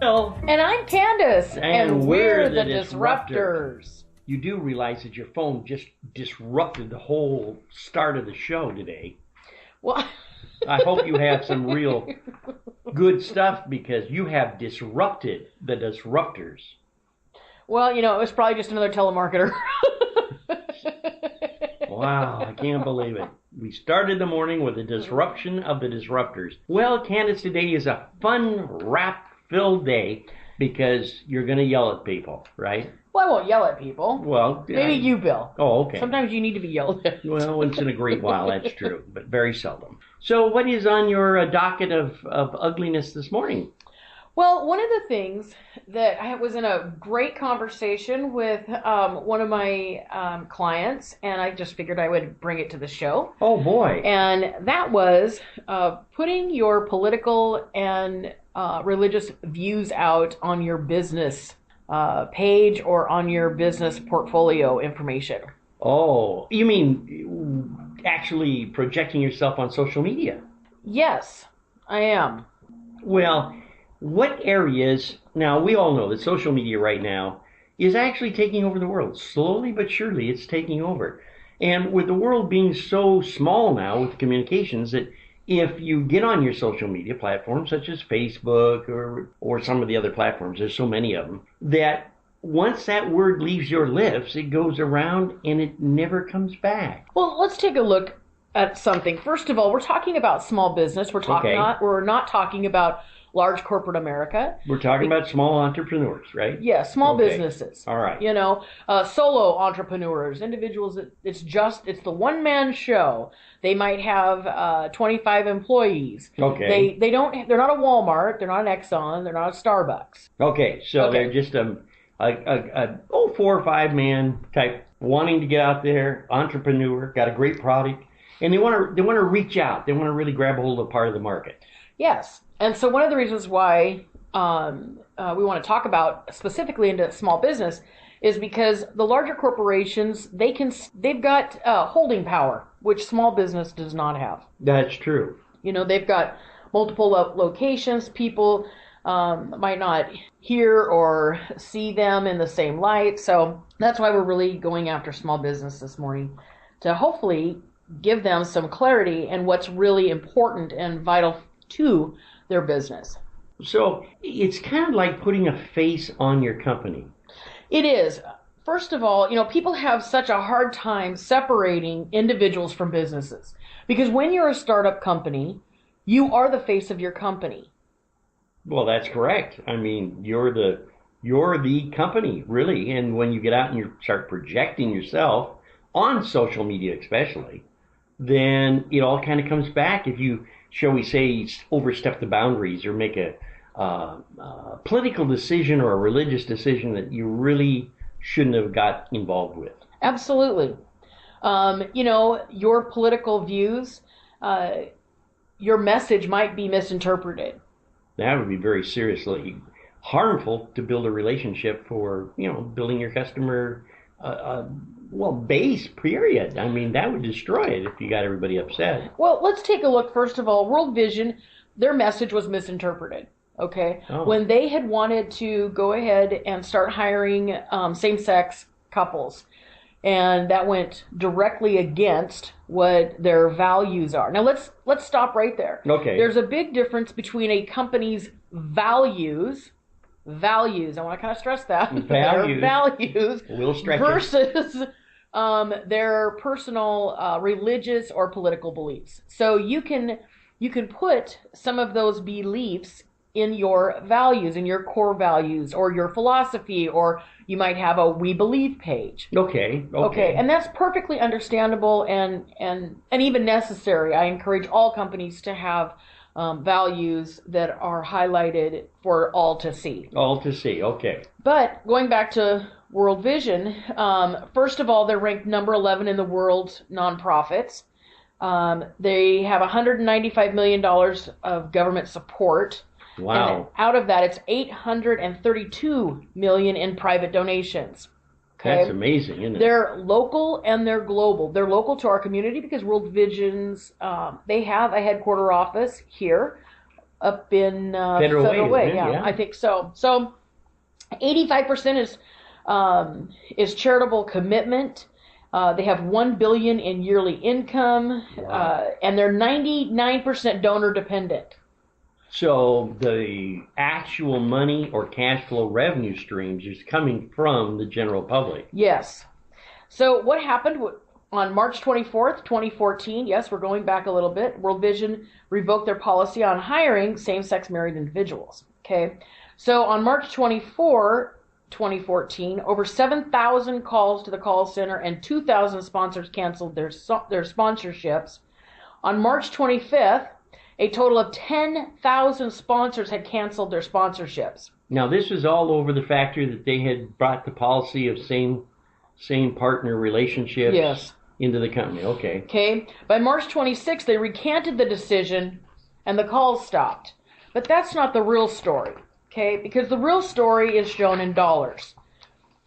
Phil. And I'm Candace. And we're the Disruptors. You do realize that your phone just disrupted the whole start of the show today. Well, I hope you have some real good stuff because you have disrupted the disruptors. Well, it was probably just another telemarketer. Wow, I can't believe it. We started the morning with a disruption of the disruptors. Well, Candace, today is a fun, rap-filled day because you're going to yell at people, right? Well, I won't yell at people. Well, maybe you, Bill. Oh, okay. Sometimes you need to be yelled at. Well, once in a great while, that's true, but very seldom. So what is on your docket of ugliness this morning? Well, one of the things that I was in a great conversation with one of my clients, and I just figured I would bring it to the show. Oh, boy. And that was putting your political and religious views out on your business page or on your business portfolio information. Oh, you mean actually projecting yourself on social media? Yes, I am. Well, what areas, now we all know that social media right now is actually taking over the world. Slowly but surely it's taking over. And with the world being so small now with communications that if you get on your social media platforms such as Facebook or some of the other platforms, there's so many of them, that once that word leaves your lips, it goes around and it never comes back. Well, let's take a look at something. First of all, we're talking about small business. We're not talking about large corporate America. We're talking about small entrepreneurs, right? Yeah, small businesses. All right. Solo entrepreneurs, individuals that it's the one-man show. They might have 25 employees. Okay. They're not a Walmart, they're not an Exxon, they're not a Starbucks. Okay, so they're just a 4 or 5 man type wanting to get out there, entrepreneur, got a great product, and they want to reach out. They want to really grab a hold of part of the market. Yes. And so one of the reasons why we want to talk about specifically into small business is because the larger corporations, they've got holding power, which small business does not have. That's true. They've got multiple locations. People might not hear or see them in the same light. So that's why we're really going after small business this morning to hopefully give them some clarity in what's really important and vital to their business. So it's kind of like putting a face on your company. It is. First of all, people have such a hard time separating individuals from businesses because when you're a startup company, you are the face of your company. Well, that's correct. I mean, you're the company, really. And when you get out and you start projecting yourself on social media especially, then it all kind of comes back. If you, shall we say, overstep the boundaries or make a political decision or a religious decision that you really shouldn't have got involved with. Absolutely. Your political views, your message might be misinterpreted. That would be very seriously harmful to build a relationship for, building your customer base, period. I mean, that would destroy it if you got everybody upset. Well, let's take a look. First of all, World Vision, their message was misinterpreted. Okay. Oh. When they had wanted to go ahead and start hiring same-sex couples, and that went directly against what their values are. Now let's stop right there. Okay. There's a big difference between a company's values. I want to kind of stress that. Values. We'll stretch versus their personal religious or political beliefs. So you can put some of those beliefs in your values, in your core values, or your philosophy, or you might have a We Believe page. Okay. And that's perfectly understandable and even necessary. I encourage all companies to have values that are highlighted for all to see. All to see, okay. But going back to World Vision, first of all, they're ranked number 11 in the world nonprofits. They have $195 million of government support. Wow. And out of that, it's $832 million in private donations. Okay? That's amazing, isn't it? They're local and they're global. They're local to our community because World Vision's, they have a headquarter office here up in Federal Way, Yeah, yeah. I think so. So 85% is charitable commitment. They have $1 billion in yearly income, Wow. and they're 99% donor dependent. So the actual money or cash flow revenue streams is coming from the general public. Yes. So what happened on March 24th, 2014? Yes, we're going back a little bit. World Vision revoked their policy on hiring same-sex married individuals. Okay. So on March 24, 2014, over 7,000 calls to the call center and 2,000 sponsors canceled their sponsorships. On March 25th, a total of 10,000 sponsors had canceled their sponsorships. Now, this is all over the factor that they had brought the policy of same partner relationships Yes. into the company. Okay. Okay. By March 26th, they recanted the decision and the calls stopped. But that's not the real story. Okay. Because the real story is shown in dollars.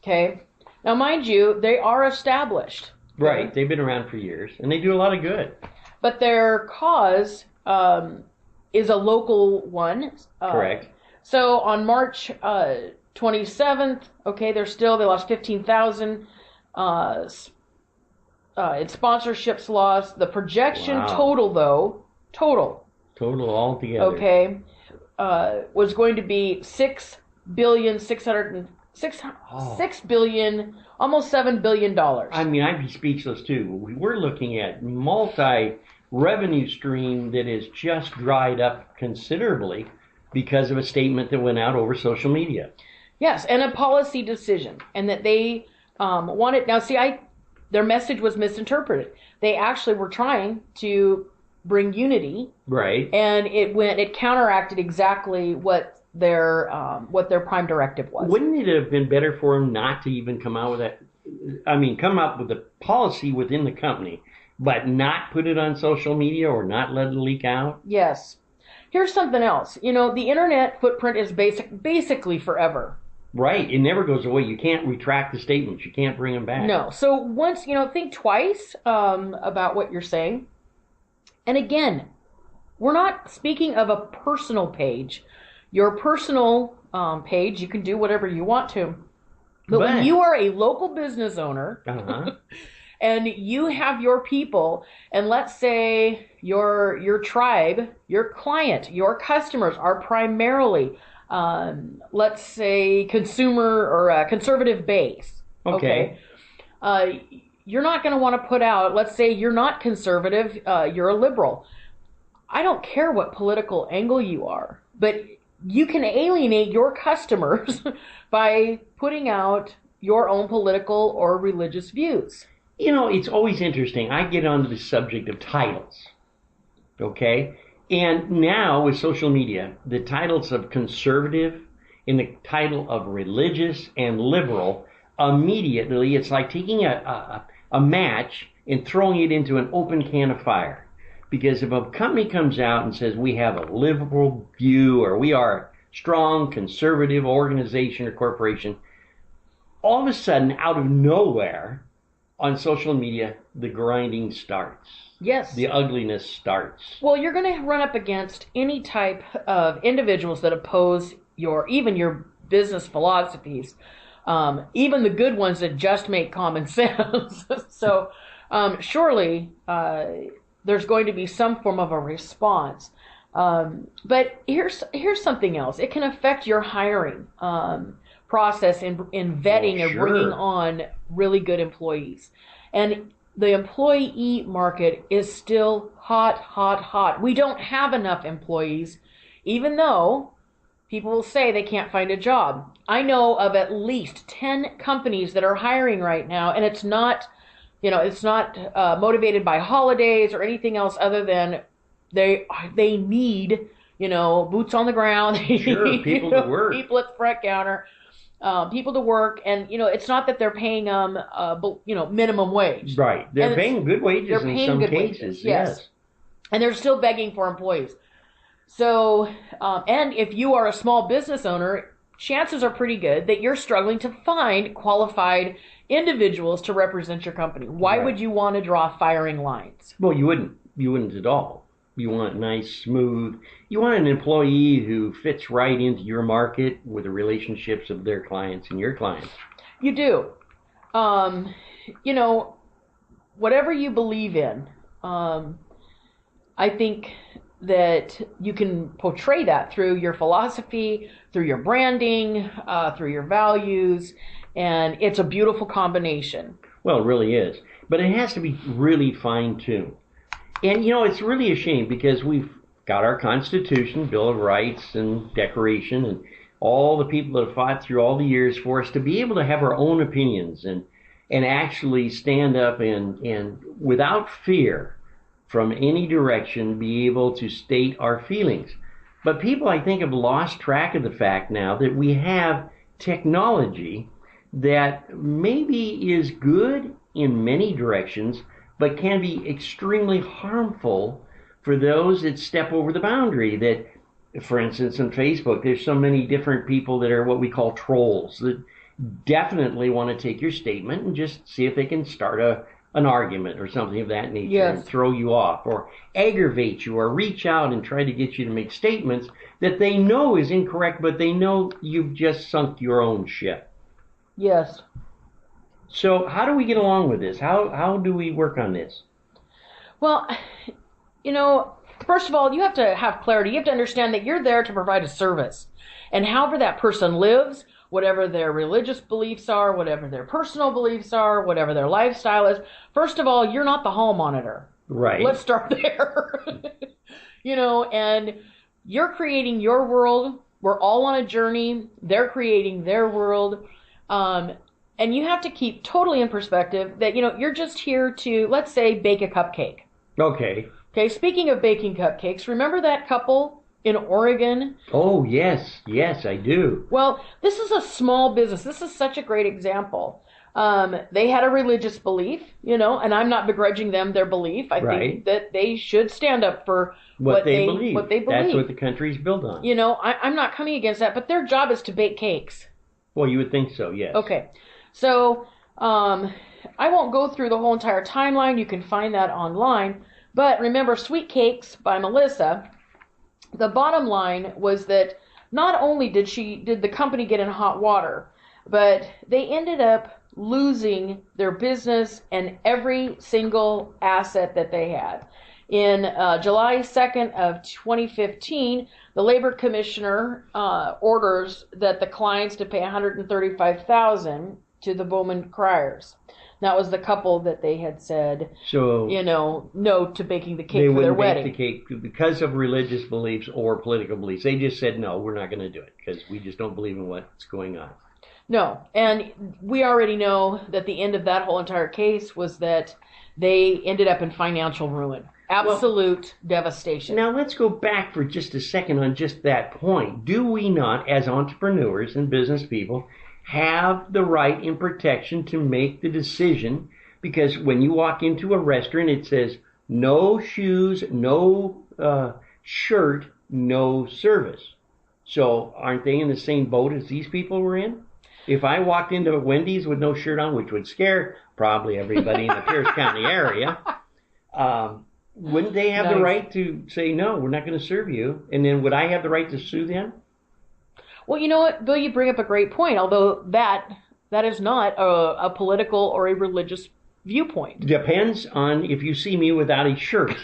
Okay. Now, mind you, they are established. Right. They've been around for years and they do a lot of good. But their cause is a local one. Correct. So on March 27th, okay, they lost 15,000 in sponsorships lost. The projection total altogether, okay, was going to be $6 billion, almost $7 billion. I mean, I'd be speechless too. We're looking at multi-revenue stream that is just dried up considerably because of a statement that went out over social media. Yes, and a policy decision, and that they wanted. Now, see, their message was misinterpreted. They actually were trying to bring unity, right? And it counteracted exactly what their prime directive was. Wouldn't it have been better for them not to even come out with that? I mean, come up with a policy within the company, but not put it on social media or not let it leak out? Yes. Here's something else. You know, the internet footprint is basically forever. Right. It never goes away. You can't retract the statements. You can't bring them back. No. So once, think twice about what you're saying. And again, we're not speaking of a personal page. Your personal page, you can do whatever you want to. But when you are a local business owner, and you have your people, and let's say your tribe, your client, your customers are primarily, let's say, consumer or a conservative base. Okay. You're not going to want to put out, let's say you're not conservative, you're a liberal. I don't care what political angle you are, but you can alienate your customers by putting out your own political or religious views. It's always interesting. I get onto the subject of titles, okay? And now with social media, the titles of conservative and the title of religious and liberal, immediately it's like taking a match and throwing it into an open can of fire. Because if a company comes out and says we have a liberal view or we are a strong conservative organization or corporation, all of a sudden, out of nowhere, on social media, the grinding starts. Yes. The ugliness starts. Well, you're going to run up against any type of individuals that oppose even your business philosophies, even the good ones that just make common sense. So surely there's going to be some form of a response. But here's something else. It can affect your hiring process in vetting and bringing on really good employees. And the employee market is still hot. We don't have enough employees, even though people will say they can't find a job. I know of at least 10 companies that are hiring right now, and it's not motivated by holidays or anything else other than they need, boots on the ground. Sure, people to work. People at the front counter. People to work, and it's not that they're paying them minimum wage. Right, they're paying good wages in some cases. Yes, and they're still begging for employees. So, and if you are a small business owner, chances are pretty good that you're struggling to find qualified individuals to represent your company. Why would you want to draw firing lines? Well, you wouldn't at all. You want nice, smooth. You want an employee who fits right into your market with the relationships of their clients and your clients. You do. Um, you know, whatever you believe in, I think that you can portray that through your philosophy, through your branding, through your values, and it's a beautiful combination. Well, it really is. But it has to be really fine-tuned. And, it's really a shame because we've got our Constitution, Bill of Rights, and Declaration, and all the people that have fought through all the years for us to be able to have our own opinions and actually stand up and without fear from any direction be able to state our feelings. But people, I think, have lost track of the fact now that we have technology that maybe is good in many directions, but can be extremely harmful for those that step over the boundary. That, for instance, on Facebook, there's so many different people that are what we call trolls that definitely want to take your statement and just see if they can start an argument or something of that nature. Yes. And throw you off or aggravate you or reach out and try to get you to make statements that they know is incorrect, but they know you've just sunk your own ship. Yes. So how do we get along with this? How do we work on this? Well, first of all, you have to have clarity. You have to understand that you're there to provide a service. And however that person lives, whatever their religious beliefs are, whatever their personal beliefs are, whatever their lifestyle is, first of all, you're not the hall monitor. Right. Let's start there. And you're creating your world. We're all on a journey. They're creating their world. And you have to keep totally in perspective that, you're just here to, let's say, bake a cupcake. Okay. Okay, speaking of baking cupcakes, remember that couple in Oregon? Oh, yes, I do. Well, this is a small business. This is such a great example. They had a religious belief, and I'm not begrudging them their belief. I think that they should stand up for what they believe. That's what the country's built on. I'm not coming against that, but their job is to bake cakes. Well, you would think so, yes. Okay. So, I won't go through the whole entire timeline. You can find that online. But remember, Sweet Cakes by Melissa, the bottom line was that not only did the company get in hot water, but they ended up losing their business and every single asset that they had. In July 2nd of 2015, the Labor Commissioner orders that the clients to pay $135,000 to the Bowman Criers. That was the couple that they had said, no to baking the cake for their wedding. They wouldn't bake the cake because of religious beliefs or political beliefs. They just said, no, we're not going to do it because we just don't believe in what's going on. No, and we already know that the end of that whole entire case was that they ended up in financial ruin. Absolute devastation. Now let's go back for just a second on just that point. Do we not, as entrepreneurs and business people, have the right and protection to make the decision? Because when you walk into a restaurant, it says no shoes, no shirt, no service. So aren't they in the same boat as these people were in? If I walked into Wendy's with no shirt on, which would scare probably everybody in the Pierce County area, wouldn't they have the right to say, no, we're not going to serve you? And then would I have the right to sue them? Well, you know what, Bill, you bring up a great point, although that is not a political or a religious viewpoint. Depends on if you see me without a shirt.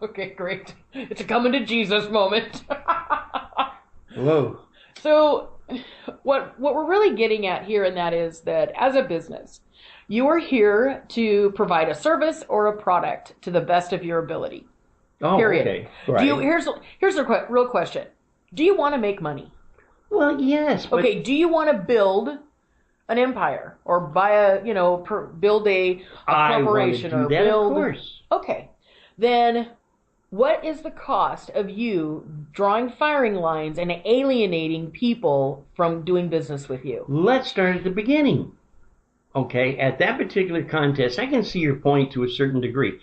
Okay, great. It's a coming to Jesus moment. Whoa. So what we're really getting at here, and that is that as a business, you are here to provide a service or a product to the best of your ability. Oh, period. Okay. Right. Here's a real question. Do you want to make money? Well, yes. But okay. Do you want to build an empire or build a corporation or build? Of course. Okay. Then what is the cost of you drawing firing lines and alienating people from doing business with you? Let's start at the beginning. Okay, at that particular contest, I can see your point to a certain degree.